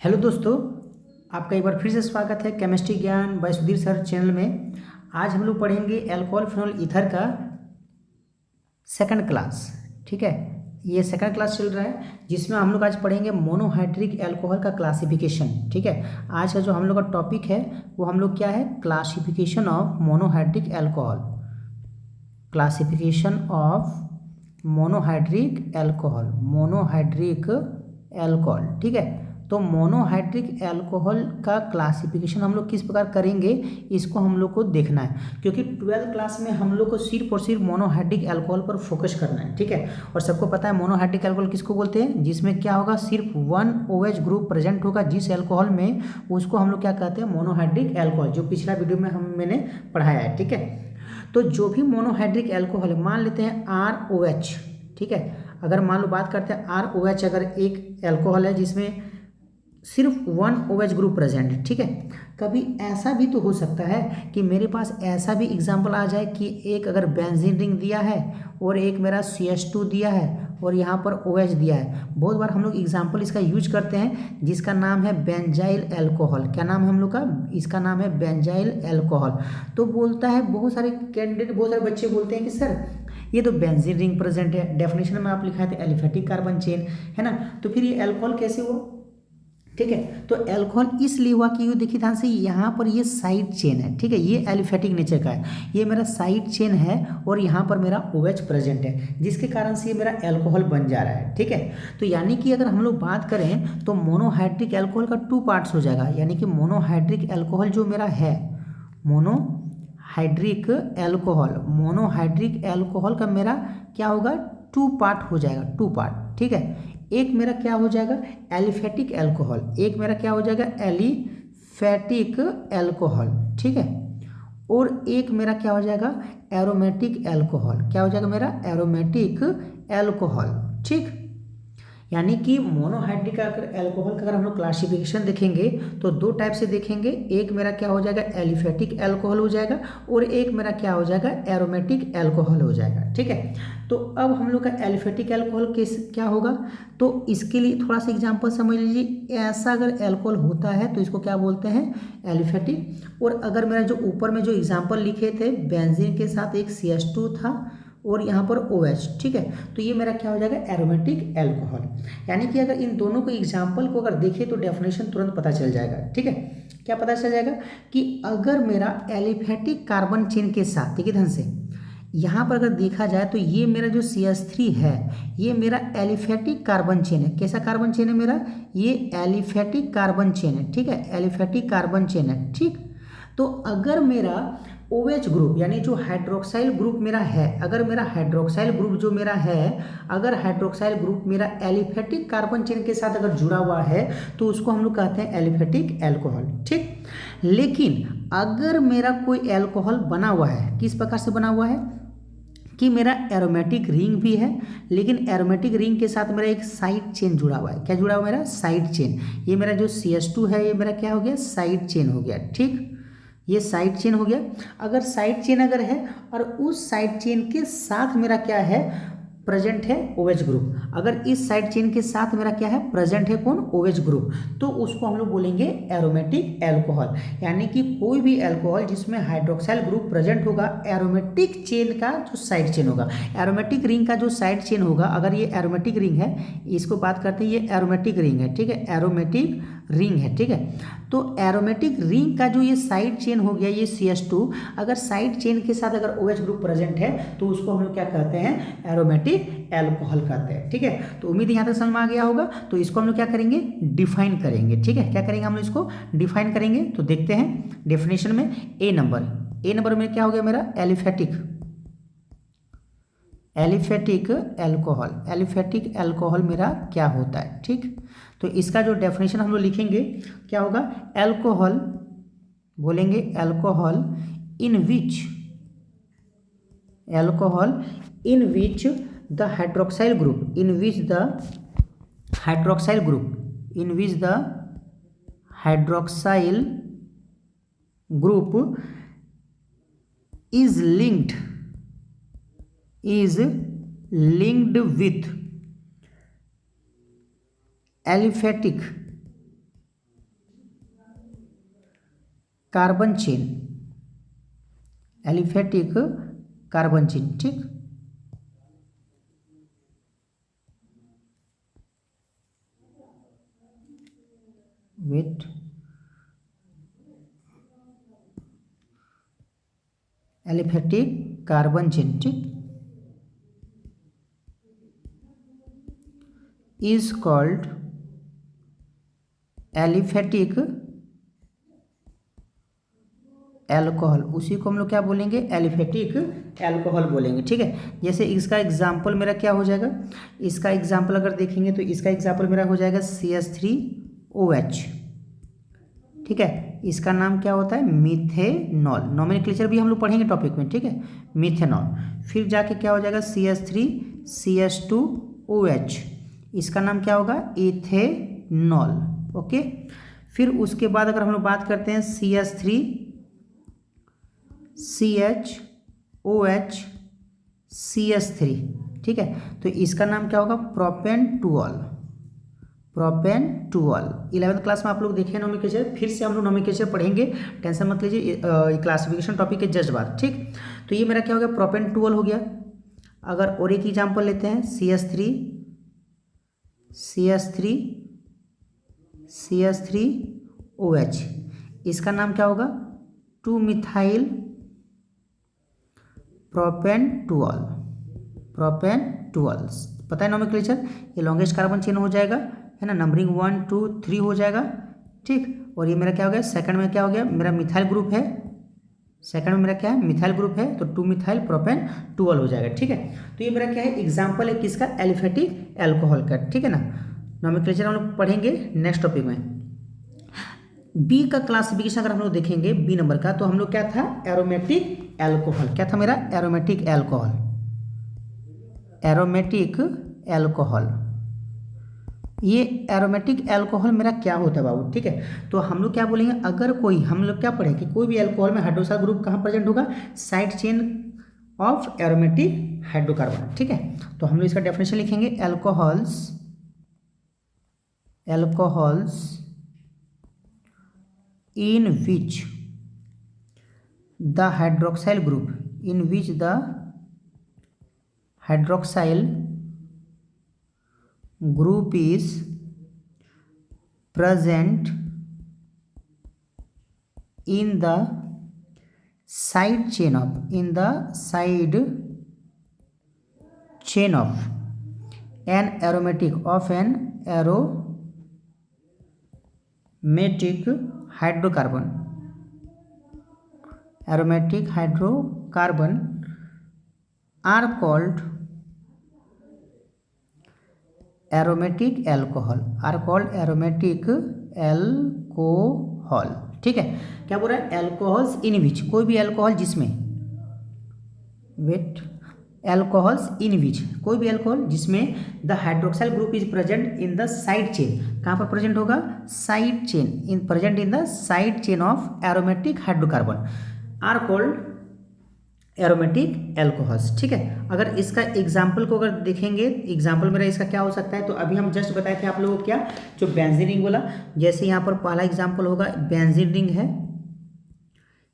Hello दोस्तों, आपका एक बार फिर से स्वागत है केमिस्ट्री ज्ञान बाय सुधीर सर चैनल में। आज हम लोग पढ़ेंगे एल्कोहल फिनोल ईथर का सेकंड क्लास। ठीक है, ये सेकंड क्लास चल रहा है जिसमें हम लोग आज पढ़ेंगे मोनोहाइड्रिक एल्कोहल का क्लासिफिकेशन। ठीक है, आज का जो हम लोग का टॉपिक है वो हम लोग क्या है, classification of monohydric alcohol. Classification of monohydric alcohol, monohydric alcohol. ठीक है, तो मोनोहाइड्रिक एल्कोहल का क्लासिफिकेशन हम लोग किस प्रकार करेंगे, इसको हम लोग को देखना है, क्योंकि 12th क्लास में हम लोग को सिर्फ और सिर्फ मोनोहाइड्रिक एल्कोहल पर फोकस करना है। ठीक है, और सबको पता है मोनोहाइड्रिक एल्कोहल किसको बोलते हैं, जिसमें क्या होगा, सिर्फ वन OH ग्रुप प्रेजेंट होगा जिस एल्कोहल में, उसको हम लोग क्या कहते हैं, मोनोहाइड्रिक एल्कोहल, जो पिछला वीडियो में मैंने पढ़ाया है। ठीक है, तो जो भी मोनोहाइड्रिक एल्कोहल है, मान लेते हैं ROH। ठीक है, अगर मान लो बात करते हैं ROH, अगर एक एल्कोहल है जिसमें सिर्फ वन OH ग्रुप प्रेजेंट है। ठीक है, कभी ऐसा भी तो हो सकता है कि मेरे पास ऐसा भी एग्जाम्पल आ जाए कि एक अगर बेंजीन रिंग दिया है और एक मेरा CH2 दिया है और यहाँ पर OH दिया है। बहुत बार हम लोग एग्जाम्पल इसका यूज करते हैं जिसका नाम है बेंजाइल एल्कोहल। क्या नाम है हम लोग का, इसका नाम है बेंजाइल एल्कोहल। तो बोलता है बहुत सारे कैंडिडेट, बहुत सारे बच्चे बोलते हैं कि सर ये तो बेंजीन रिंग प्रेजेंट है, डेफिनेशन में आप लिखा है एलिफेटिक कार्बन चेन है ना, तो फिर ये एल्कोहल कैसे हुआ। ठीक है, तो एल्कोहल इसलिए हुआ कि देखिए ध्यान से, यहाँ पर ये साइड चेन है। ठीक है, ये एलिफेटिक नेचर का है, ये मेरा साइड चेन है और यहाँ पर मेरा OH प्रेजेंट है, जिसके कारण से ये मेरा एल्कोहल बन जा रहा है। ठीक है, तो यानी कि अगर हम लोग बात करें तो मोनोहाइड्रिक एल्कोहल का 2 पार्ट्स हो जाएगा, यानी कि मोनोहाइड्रिक एल्कोहल जो मेरा है, मोनोहाइड्रिक एल्कोहल, मोनोहाइड्रिक एल्कोहल का मेरा क्या होगा, 2 पार्ट हो जाएगा, 2 पार्ट। ठीक है, एक मेरा क्या हो जाएगा, एलिफेटिक एल्कोहल, एक मेरा क्या हो जाएगा, एलिफेटिक एल्कोहल। ठीक है, और एक मेरा क्या हो जाएगा, एरोमेटिक एल्कोहल। क्या हो जाएगा मेरा, एरोमेटिक एल्कोहल। ठीक, यानी कि मोनोहाइड्रिक एल्कोहल का अगर हम लोग क्लासिफिकेशन देखेंगे तो 2 टाइप से देखेंगे, एक मेरा क्या हो जाएगा, एलिफेटिक एल्कोहल हो जाएगा और एक मेरा क्या हो जाएगा, एरोमेटिक एल्कोहल हो जाएगा। ठीक है, तो अब हम लोग का एलिफेटिक एल्कोहल किस क्या होगा, तो इसके लिए थोड़ा सा एग्जांपल समझ लीजिए। ऐसा अगर एल्कोहल होता है तो इसको क्या बोलते हैं, एलिफेटिक। और अगर मेरा जो ऊपर में जो एग्जांपल लिखे थे, बेंजीन के साथ एक CH2 था और यहाँ पर OH। ठीक है, तो ये मेरा क्या हो जाएगा, एरोमेटिक एल्कोहल। यानी कि अगर इन दोनों को एग्जाम्पल को अगर देखें तो डेफिनेशन तुरंत पता चल जाएगा। ठीक है, क्या पता चल जाएगा कि अगर मेरा एलिफेटिक कार्बन चेन के साथ, ठीक है ध्यान से, यहाँ पर अगर देखा जाए तो ये मेरा जो CH3 है, ये मेरा एलिफेटिक कार्बन चेन है। कैसा कार्बन चेन है मेरा, ये एलिफेटिक कार्बन चेन है। ठीक है, एलिफेटिक कार्बन चेन है। ठीक, तो अगर मेरा OH ग्रुप यानी जो हाइड्रोक्साइल ग्रुप मेरा है, अगर मेरा हाइड्रोक्साइल ग्रुप जो मेरा है, अगर हाइड्रोक्साइल ग्रुप मेरा एलिफेटिक कार्बन चेन के साथ अगर जुड़ा हुआ है तो उसको हम लोग कहते हैं एलिफेटिक एल्कोहल। ठीक, लेकिन अगर मेरा कोई एल्कोहल बना हुआ है, किस प्रकार से बना हुआ है कि मेरा एरोमेटिक रिंग भी है, लेकिन एरोमेटिक रिंग के साथ मेरा एक साइड चेन जुड़ा हुआ है। क्या जुड़ा हुआ है मेरा, साइड चेन। ये मेरा जो CH2 है, ये मेरा क्या हो गया, साइड चेन हो गया। ठीक, ये साइड चेन हो गया। अगर साइड चेन अगर है और उस साइड चेन के साथ मेरा क्या है, प्रेजेंट है OH ग्रुप, अगर इस साइड चेन के साथ मेरा क्या है, प्रेजेंट है कौन, OH ग्रुप, तो उसको हम लोग बोलेंगे एरोमेटिक एल्कोहल। यानी कि कोई भी एल्कोहल जिसमें हाइड्रोक्साइल ग्रुप प्रेजेंट होगा, एरोमेटिक चेन का जो साइड चेन होगा, एरोमेटिक रिंग का जो साइड चेन होगा, अगर ये एरोमेटिक रिंग है, इसको बात करते हैं, ये एरोमेटिक रिंग है। ठीक है, एरोमेटिक रिंग है। ठीक है, तो एरोमेटिक रिंग का जो ये साइड चेन हो गया, ये CH2, अगर साइड चेन के साथ अगर OH ग्रुप प्रेजेंट है तो उसको हम लोग क्या कहते हैं, एरोमेटिक एल्कोहल कहते हैं। ठीक है, तो उम्मीद यहाँ तक समझ में आ गया होगा। तो इसको हम लोग क्या करेंगे, डिफाइन करेंगे। ठीक है, क्या करेंगे हम लोग, इसको डिफाइन करेंगे। तो देखते हैं डेफिनेशन में, ए नंबर में क्या हो गया मेरा, एलिफेटिक एल्कोहल। एलिफेटिक एल्कोहल मेरा क्या होता है। ठीक, तो इसका जो डेफिनेशन हम लोग लिखेंगे क्या होगा, एल्कोहल, बोलेंगे alcohol in which, alcohol in which the hydroxyl group, in which the hydroxyl group, in which the hydroxyl group is linked with aliphatic carbon chain, aliphatic carbon chain, ठीक। वेट, एलिफेटिक कार्बन चेन, ठीक, is called aliphatic alcohol. उसी को हम लोग क्या बोलेंगे, aliphatic alcohol बोलेंगे, ठीक है। जैसे इसका एग्जाम्पल मेरा क्या हो जाएगा, इसका एग्जाम्पल अगर देखेंगे तो इसका एग्जाम्पल मेरा हो जाएगा CH3OH, ठीक है। इसका नाम क्या होता है, मिथेनॉल। नोमेनक्लेचर भी हम लोग पढ़ेंगे टॉपिक में, ठीक है, मिथेनॉल। फिर जाके क्या हो जाएगा CH3CH2OH, इसका नाम क्या होगा, इथेनॉल, ओके। फिर उसके बाद अगर हम लोग बात करते हैं CH3CHOH CH3, ठीक है, तो इसका नाम क्या होगा, प्रोपेनटुअल, प्रोपेनटुअल। 11th क्लास में आप लोग देखे नोमेनक्लेचर, फिर से हम लोग नोमेनक्लेचर पढ़ेंगे, टेंशन मत लीजिए, क्लासिफिकेशन टॉपिक के जस्ट बाद, ठीक। तो ये मेरा क्या हो गया, प्रोपेनटुअल हो गया। अगर और एक एग्जाम्पल लेते हैं CH3OH, इसका नाम क्या होगा, 2-मिथाइल प्रोपेनटुअल, प्रोपेनटुअल्स। पता है नोमेनक्लेचर, ये लॉन्गेस्ट कार्बन चेन हो जाएगा, है ना, नंबरिंग 1 2 3 हो जाएगा, ठीक। और ये मेरा क्या हो गया, सेकंड में क्या हो गया, मेरा मिथाइल ग्रुप है, सेकंड में मेरा क्या है, मिथाइल ग्रुप है, तो 2-मिथाइल प्रोपेनटुअल हो जाएगा, ठीक है। तो ये मेरा क्या है, एग्जाम्पल है किसका, एलिफेटिक एल्कोहल का, ठीक है ना। नोमेनक्लेचर हम लोग पढ़ेंगे नेक्स्ट टॉपिक में। बी का क्लासिफिकेशन अगर हम लोग देखेंगे, बी नंबर का, तो हम लोग क्या था, एरोमेटिक एल्कोहल, क्या था मेरा, एरोमेटिक एल्कोहल, एरोमेटिक एल्कोहल। ये एरोमेटिक एल्कोहल मेरा क्या होता है बाबू, ठीक है। तो हम लोग क्या बोलेंगे, अगर कोई, हम लोग क्या पढ़े कि कोई भी एल्कोहल में हाइड्रोक्साइल ग्रुप कहाँ प्रेजेंट होगा, side chain of aromatic hydrocarbon, ठीक है। तो हम लोग इसका डेफिनेशन लिखेंगे, alcohols in which the hydroxyl group is present in the side chain of an aromatic hydrocarbon are called aromatic alcohol, ठीक है। क्या बोल रहा है, एल्कोहल्स इन विच, कोई भी एल्कोहल जिसमें, कोई भी एल्कोहल जिसमें the hydroxyl group is present in the side chain, कहाँ पर प्रेजेंट होगा, side chain, present in the side chain of aromatic hydrocarbon are called aromatic alcohols, ठीक है। अगर इसका एग्जाम्पल को अगर देखेंगे, एग्जाम्पल मेरा इसका क्या हो सकता है, तो अभी हम जस्ट बताए थे आप लोगों को क्या, जो बेंजीन रिंग बोला, जैसे यहाँ पर पहला एग्जाम्पल होगा, बेंजीन रिंग है,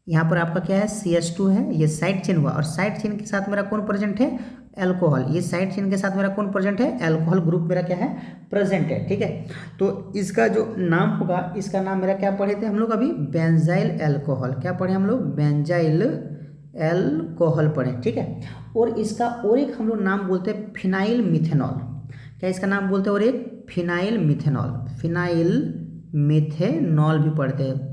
यहाँ पर आपका क्या है, CH2 है, ये साइड चेन हुआ, और साइड चेन के साथ मेरा कौन प्रेजेंट है, एल्कोहल। ये साइड चेन के साथ मेरा कौन प्रेजेंट है, एल्कोहल ग्रुप मेरा क्या है, प्रेजेंट है, ठीक है। तो इसका जो नाम होगा, इसका नाम मेरा क्या पढ़े थे हम लोग अभी, बेंजाइल एल्कोहल। क्या पढ़े हम लोग, बेंजाइल एल्कोहल पढ़े, ठीक है। और इसका और एक हम लोग नाम बोलते हैं फिनाइल मिथेनॉल। क्या इसका नाम बोलते हैं, और एक फिनाइल मिथेनॉल भी पढ़ते हैं।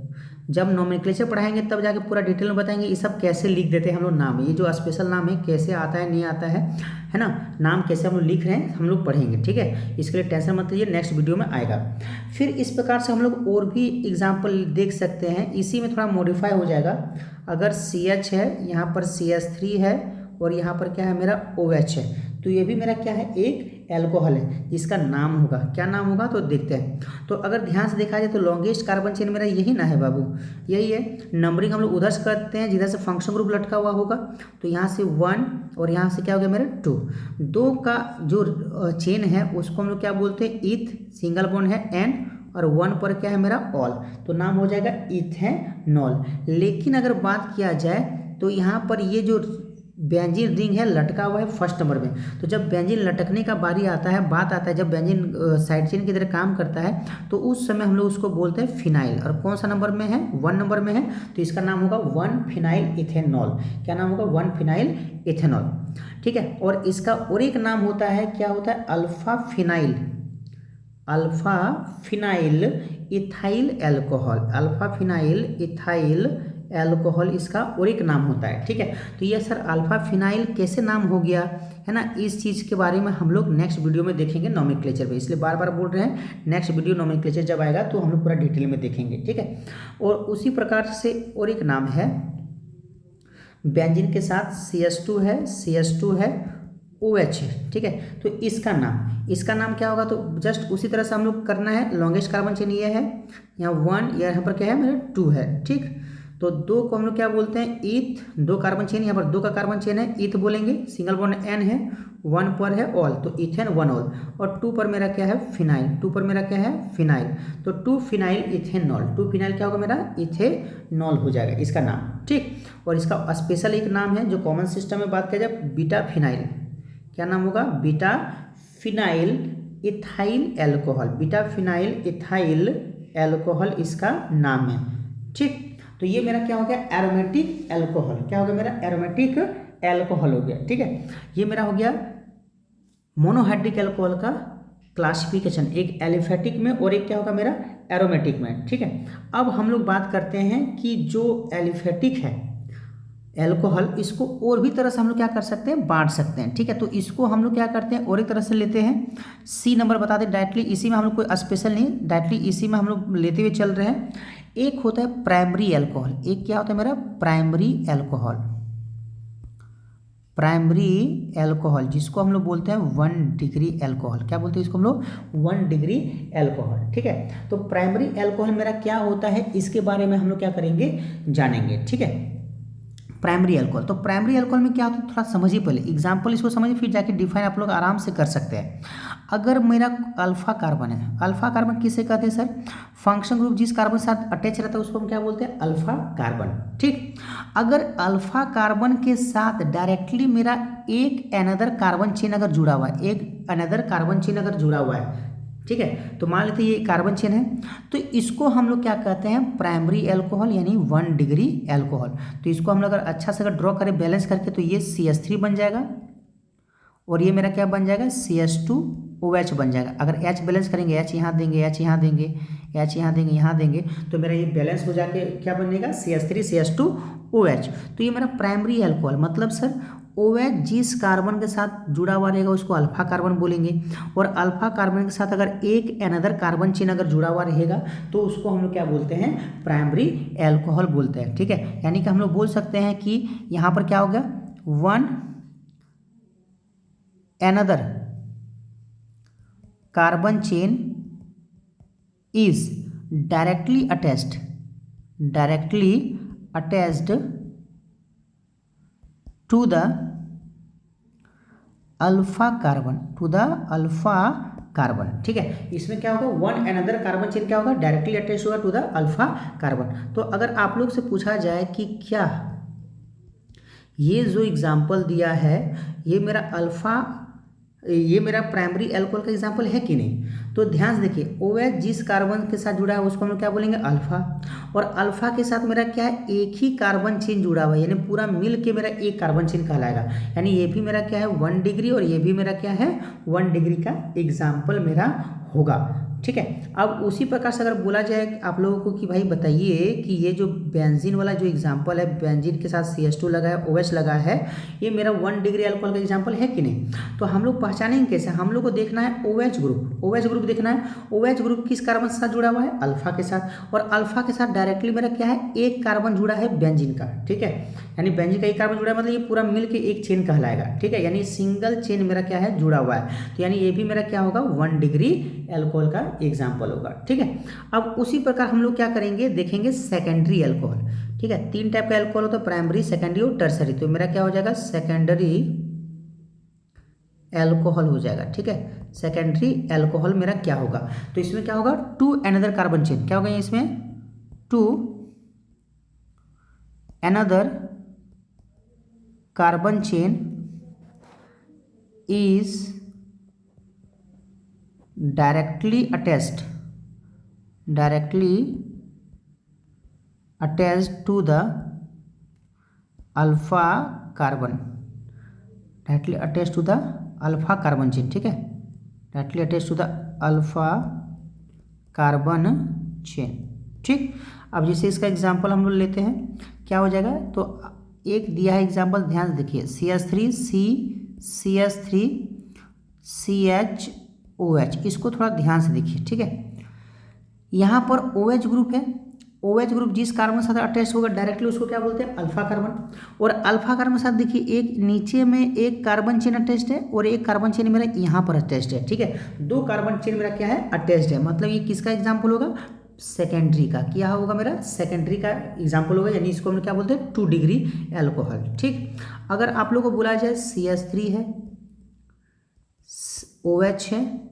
जब नोमेनक्लेचर पढ़ाएंगे तब जाके पूरा डिटेल में बताएंगे ये सब कैसे लिख देते हैं हम लोग नाम, ये जो स्पेशल नाम है कैसे आता है नहीं आता है ना, नाम कैसे हम लोग लिख रहे हैं हम लोग पढ़ेंगे, ठीक है। इसके लिए टेंशन मत लीजिए, नेक्स्ट वीडियो में आएगा। फिर इस प्रकार से हम लोग और भी एग्जाम्पल देख सकते हैं, इसी में थोड़ा मॉडिफाई हो जाएगा। अगर CH है, यहाँ पर CH3 है, और यहाँ पर क्या है मेरा OH है, तो ये भी मेरा क्या है, एक एल्कोहल है, जिसका नाम होगा, क्या नाम होगा, तो देखते हैं। तो अगर ध्यान से देखा जाए तो लॉन्गेस्ट कार्बन चेन मेरा यही ना है बाबू, यही है। नंबरिंग हम लोग उधर से करते हैं जिधर से फंक्शन ग्रुप लटका हुआ होगा, तो यहाँ से 1 और यहाँ से क्या हो गया मेरा 2 का जो चेन है उसको हम लोग क्या बोलते हैं, इथ, सिंगल बॉन्ड है N, और 1 पर क्या है मेरा ऑल, तो नाम हो जाएगा इथेनॉल। लेकिन अगर बात किया जाए तो यहाँ पर ये जो बेंजीन रिंग है लटका हुआ है फर्स्ट नंबर में। तो जब बेंजीन लटकने का बारी आता है, बात आता है जब बेंजीन साइड चेन की तरह काम करता है, तो उस समय हम लोग उसको बोलते हैं फिनाइल। और कौन सा नंबर में है? 1 नंबर में है, तो इसका नाम होगा 1 फिनाइल इथेनॉल। क्या नाम होगा? 1 फिनाइल इथेनॉल। ठीक है। और इसका और एक नाम होता है, क्या होता है? Alpha phenyl, alpha phenyl ethyl alcohol, alpha phenyl ethyl alcohol इसका और एक नाम होता है। ठीक है। तो ये सर अल्फा फिनाइल कैसे नाम हो गया है ना, इस चीज़ के बारे में हम लोग नेक्स्ट वीडियो में देखेंगे नोमेनक्लेचर पे, इसलिए बार बार बोल रहे हैं नेक्स्ट वीडियो नोमेनक्लेचर जब आएगा तो हम लोग पूरा डिटेल में देखेंगे। ठीक है। और उसी प्रकार से और एक नाम है बेंजीन के साथ CH2 है, CH2 है, OH है। ठीक है। तो इसका नाम क्या होगा? तो जस्ट उसी तरह से हम लोग करना है। लॉन्गेस्ट कार्बन चेन ये है, यहाँ 1, यहाँ पर क्या है मेरा 2 है। ठीक। तो 2 को हम लोग क्या बोलते हैं? ईथ। 2 कार्बन चेन, यहाँ पर 2 का कार्बन चेन है, ईथ बोलेंगे। सिंगल बॉन्ड N है, 1 पर है ऑल, तो इथेन 1 ऑल। और 2 पर मेरा क्या है? फिनाइल। 2 पर मेरा क्या है? फिनाइल। तो 2 फिनाइल इथेनॉल, 2 फिनाइल क्या होगा मेरा? इथेनॉल हो जाएगा इसका नाम। ठीक। और इसका स्पेशल एक नाम है जो कॉमन सिस्टम में बात किया जाए, बीटा फिनाइल। क्या नाम होगा? Beta phenyl ethyl alcohol, beta phenyl ethyl alcohol इसका नाम है। ठीक। तो ये मेरा क्या हो गया? Aromatic alcohol. क्या हो गया मेरा? एरोमेटिक एल्कोहल हो गया। ठीक है। ये मेरा हो गया मोनोहाइड्रिक एल्कोहल का क्लासिफिकेशन, एक एलिफेटिक में और एक क्या होगा मेरा? एरोमेटिक में। ठीक है। अब हम लोग बात करते हैं कि जो एलिफेटिक है एल्कोहल, इसको और भी तरह से हम लोग क्या कर सकते हैं? बांट सकते हैं। ठीक है। तो इसको हम लोग क्या करते हैं? और एक तरह से लेते हैं। C नंबर बता दें डायरेक्टली, इसी में हम लोग कोई स्पेशल नहीं, डायरेक्टली इसी में हम लोग लेते हुए चल रहे हैं। एक होता है प्राइमरी एल्कोहल, एक क्या होता है मेरा? प्राइमरी एल्कोहल, प्राइमरी एल्कोहल जिसको हम लोग बोलते हैं 1 डिग्री एल्कोहल। क्या बोलते हैं इसको हम लोग? 1 डिग्री एल्कोहल। ठीक है। तो प्राइमरी एल्कोहल मेरा क्या होता है, इसके बारे में हम लोग क्या करेंगे? जानेंगे। ठीक है। प्राइमरी अल्कोहल, तो प्राइमरी अल्कोहल में क्या होता है थोड़ा समझिए, पहले एग्जांपल इसको समझिए, फिर जाके डिफाइन आप लोग आराम से कर सकते हैं। अगर मेरा अल्फा कार्बन है, अल्फा कार्बन किसे कहते हैं सर? फंक्शन ग्रुप जिस कार्बन के साथ अटैच रहता है उसको हम क्या बोलते हैं? Alpha carbon. ठीक। अगर अल्फा कार्बन के साथ डायरेक्टली मेरा एक अनदर कार्बन चेन अगर जुड़ा हुआ है, एक अनदर कार्बन चेन अगर जुड़ा हुआ है, ठीक है, तो मान लेते हैं ये कार्बन चेन है, तो इसको हम लोग क्या कहते हैं? प्राइमरी एल्कोहल, यानी 1 डिग्री एल्कोहल। तो इसको हम लोग अगर अच्छा से अगर ड्रॉ करें बैलेंस करके, तो ये CH3 बन जाएगा और ये मेरा क्या बन जाएगा? CH2OH बन जाएगा। अगर H बैलेंस करेंगे, H यहाँ देंगे, H यहाँ देंगे, H यहाँ देंगे, यहाँ देंगे, तो मेरा ये बैलेंस हो जाके क्या बनेगा? CH3 CH2OH। तो ये मेरा प्राइमरी एल्कोहल, मतलब सर OH जिस कार्बन के साथ जुड़ा हुआ रहेगा उसको अल्फा कार्बन बोलेंगे, और अल्फा कार्बन के साथ अगर एक अनदर कार्बन चेन अगर जुड़ा हुआ रहेगा तो उसको हम लोग क्या बोलते हैं? प्राइमरी एल्कोहल बोलते हैं। ठीक है। यानी कि हम लोग बोल सकते हैं कि यहाँ पर क्या हो गया? 1 another carbon chain is directly attached to the alpha carbon. ठीक है। इसमें क्या होगा? 1 अनदर कार्बन चेन क्या होगा? डायरेक्टली अटैच होगा टू द अल्फा कार्बन। तो अगर आप लोग से पूछा जाए कि क्या ये जो एग्जाम्पल दिया है ये मेरा प्राइमरी एल्कोहल का एग्जाम्पल है कि नहीं, तो ध्यान से देखिए, OH जिस कार्बन के साथ जुड़ा है उसको हम लोग क्या बोलेंगे? अल्फा। और अल्फा के साथ मेरा क्या है? एक ही कार्बन चेन जुड़ा हुआ है, यानी पूरा मिल के मेरा एक कार्बन चेन कहलाएगा। यानी ये भी मेरा क्या है? 1 डिग्री, और ये भी मेरा क्या है? 1 डिग्री का एग्जाम्पल मेरा होगा। ठीक है। अब उसी प्रकार से अगर बोला जाए आप लोगों को कि भाई बताइए कि ये जो बेंजीन वाला जो एग्जांपल है, बेंजीन के साथ CH2 लगा है, OH लगा है, ये मेरा 1 डिग्री अल्कोहल का एग्जांपल है कि नहीं? तो हम लोग पहचानेंगे कैसे? हम लोग को देखना है OH ग्रुप देखना है। OH ग्रुप किस कार्बन के साथ जुड़ा हुआ है? अल्फा के साथ। और अल्फा के साथ डायरेक्टली मेरा क्या है? एक कार्बन जुड़ा है बेंजीन का। ठीक है। यानी बेंजीन का एक कार्बन जुड़ा है, मतलब ये पूरा मिल के एक चेन कहलाएगा। ठीक है। यानी सिंगल चेन मेरा क्या है? जुड़ा हुआ है। तो यानी ये भी मेरा क्या होगा? 1 डिग्री एल्कोहल का एग्जाम्पल होगा। ठीक है। अब उसी प्रकार हम लोग क्या करेंगे? देखेंगे सेकेंडरी एल्कोहल। ठीक है। 3 टाइप का एल्कोहल होता है, प्राइमरी, सेकेंडरी और टर्सरी। तो मेरा क्या हो जाएगा? सेकेंडरी एल्कोहल हो जाएगा। ठीक है, सेकेंडरी एल्कोहल मेरा क्या होगा, तो इसमें क्या होगा, टू अनदर कार्बन चेन, क्या होगा इसमें, two another carbon chain is directly attached to the alpha carbon, directly attached to the alpha carbon chain। ठीक है, directly attached to the alpha carbon chain। ठीक, अब जैसे इसका एग्जांपल हम लोग लेते हैं, क्या हो जाएगा, तो एक दिया है एग्जांपल, ध्यान से देखिए, CH3 CHOH, इसको थोड़ा ध्यान से देखिए। ठीक है, यहाँ पर OH ग्रुप है, OH ग्रुप जिस कार्बन के साथ अटैच होगा डायरेक्टली उसको क्या बोलते हैं, अल्फा कार्बन। और अल्फा कार्बन के साथ देखिए एक नीचे में एक कार्बन चेन अटैच्ड है और एक कार्बन चेन मेरा यहाँ पर अटैच्ड है। ठीक है, दो कार्बन चेन मेरा क्या है, अटैच्ड है, मतलब ये किसका एग्जाम्पल होगा, सेकेंडरी का। क्या होगा मेरा, सेकेंडरी का एग्जाम्पल होगा, यानी इसको हम क्या बोलते हैं, 2 डिग्री एल्कोहल। ठीक, अगर आप लोग को बोला जाए CH3 है, OH है,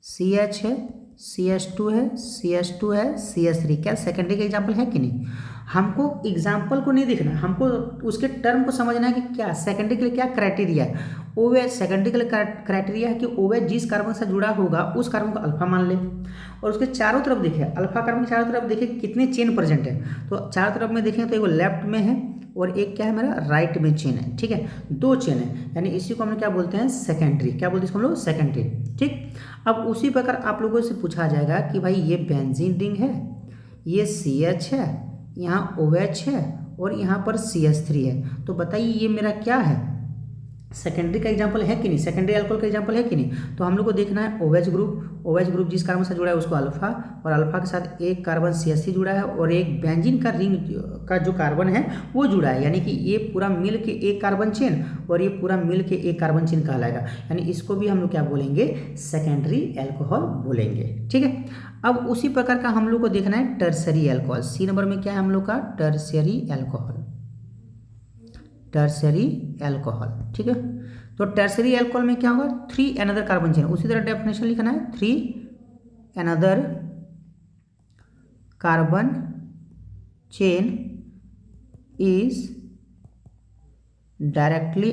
CH है, CH2 है, CH2 है, CH3, क्या सेकेंडरी का एग्जाम्पल है कि नहीं। हमको एग्जाम्पल को नहीं देखना, हमको उसके टर्म को समझना है कि क्या सेकेंडरी के लिए क्या क्राइटेरिया है। OH सेकेंडरी के लिए क्राइटेरिया है कि OH जिस कार्बन से जुड़ा होगा उस कार्बन को अल्फा मान ले, और उसके चारों तरफ देखिए, अल्फा कार्बन के चारों तरफ देखिए कितने चेन प्रेजेंट है, तो चारों तरफ में देखें तो एक लेफ्ट में है और एक क्या है मेरा, राइट में चेन है। ठीक है, 2 चेन है, यानी इसी को हम क्या बोलते हैं, सेकेंडरी। क्या बोलते हैं इसको हम लोग, सेकेंडरी। ठीक, अब उसी प्रकार आप लोगों से पूछा जाएगा कि भाई ये बेंजीन रिंग है, ये CH है, यहाँ OH है और यहाँ पर CH3 है, तो बताइए ये मेरा क्या है, सेकेंडरी का एग्जाम्पल है कि नहीं, सेकेंडरी अल्कोहल का एग्जाम्पल है कि नहीं। तो हम लोग को देखना है OH ग्रुप जिस कार्बन से जुड़ा है उसको अल्फा, और अल्फा के साथ एक कार्बन CH3 जुड़ा है और एक बेंजीन का रिंग का जो कार्बन है वो जुड़ा है, यानी कि ये पूरा मिल के एक कार्बन चेन और ये पूरा मिल के एक कार्बन चेन कहलाएगा, यानी इसको भी हम लोग क्या बोलेंगे, सेकेंडरी एल्कोहल बोलेंगे। ठीक है, अब उसी प्रकार का हम लोग को देखना है टर्सरी एल्कोहल। C नंबर में क्या है हम लोग का, टर्सरी एल्कोहल, टर्सरी एल्कोहल। ठीक है, तो टर्सरी एल्कोहल में क्या होगा, 3 अनदर कार्बन चेन, उसी तरह डेफिनेशन लिखना है, 3 another carbon chain is directly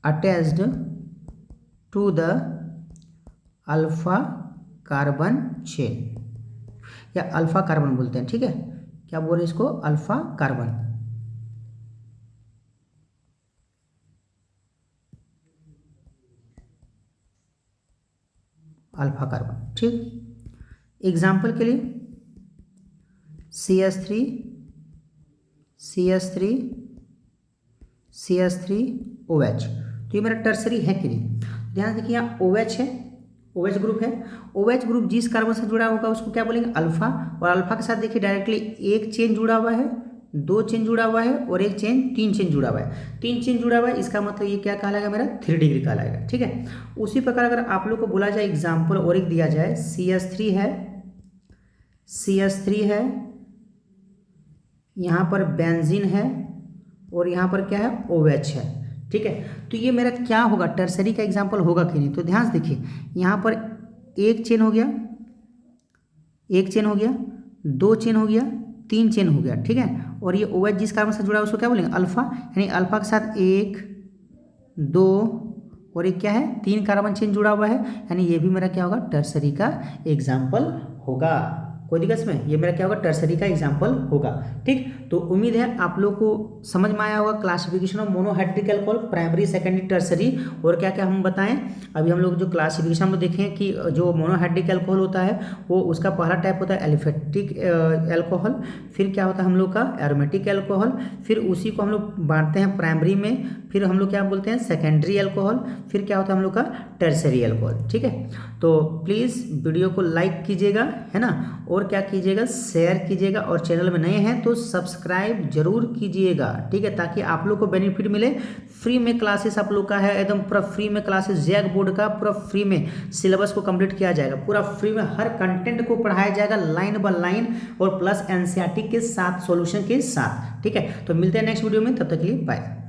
attached to the alpha carbon chain, या अल्फा कार्बन बोलते हैं। ठीक है, क्या बोल रहे हैं इसको, अल्फा कार्बन। Alpha carbon. ठीक, एग्जाम्पल के लिए CH3 OH, तो ये मेरा टर्सरी है कि नहीं। ध्यान देखिए, यहाँ OH है, OH ग्रुप है, OH ग्रुप जिस कार्बन से जुड़ा होगा उसको क्या बोलेंगे, अल्फा, और अल्फा के साथ देखिए डायरेक्टली एक चेन जुड़ा हुआ है, 2 चेन जुड़ा हुआ है और एक चेन, 3 चेन जुड़ा हुआ है, 3 चेन जुड़ा हुआ है, इसका मतलब ये क्या कहलाएगा मेरा, 3 डिग्री कहलाएगा। ठीक है, उसी प्रकार अगर आप लोग को बोला जाए एग्जाम्पल और एक दिया जाए, CH3 है, यहाँ पर बेंजीन है और यहाँ पर क्या है, OH है। ठीक है, तो ये मेरा क्या होगा, टर्सरी का एग्जाम्पल होगा कि नहीं। तो ध्यान से देखिए, यहाँ पर एक चेन हो गया, 2 चेन हो गया, 3 चेन हो गया। ठीक है, और ये OH जिस कार्बन से जुड़ा है उसको क्या बोलेंगे, अल्फा, यानी अल्फा के साथ 1 2 और एक क्या है, 3 कार्बन चेन जुड़ा हुआ है, यानी ये भी मेरा क्या होगा, टर्सरी का एग्जाम्पल होगा। कोई दिक्कत इसमें, ये मेरा क्या होगा, टर्सरी का एग्जाम्पल होगा। ठीक, तो उम्मीद है आप लोग को समझ में आया होगा classification of monohydric alcohol, primary, secondary, tertiary, और क्या क्या हम बताएं। अभी हम लोग जो क्लासिफिकेशन में देखें कि जो मोनोहाइड्रिक अल्कोहल होता है वो उसका पहला टाइप होता है एलिफेटिक अल्कोहल, फिर क्या होता है हम लोग का एरोमेटिक अल्कोहल, फिर उसी को हम लोग बांटते हैं प्राइमरी में, फिर हम लोग क्या बोलते हैं, सेकेंडरी अल्कोहल, फिर क्या होता है हम लोग का टर्सरी अल्कोहल। ठीक है, तो प्लीज़ वीडियो को लाइक कीजिएगा, है ना, और क्या कीजिएगा, शेयर कीजिएगा, और चैनल में नए हैं तो सब्सक्राइब जरूर कीजिएगा। ठीक है, ताकि आप लोग को बेनिफिट मिले। फ्री में क्लासेस आप लोग का है, एकदम पूरा फ्री में क्लासेस, जैक बोर्ड का पूरा फ्री में सिलेबस को कंप्लीट किया जाएगा, पूरा फ्री में हर कंटेंट को पढ़ाया जाएगा लाइन बाय लाइन, और प्लस एनसीईआरटी के साथ, सॉल्यूशन के साथ। ठीक है, तो मिलते हैं नेक्स्ट वीडियो में, तब तक के लिए बाय।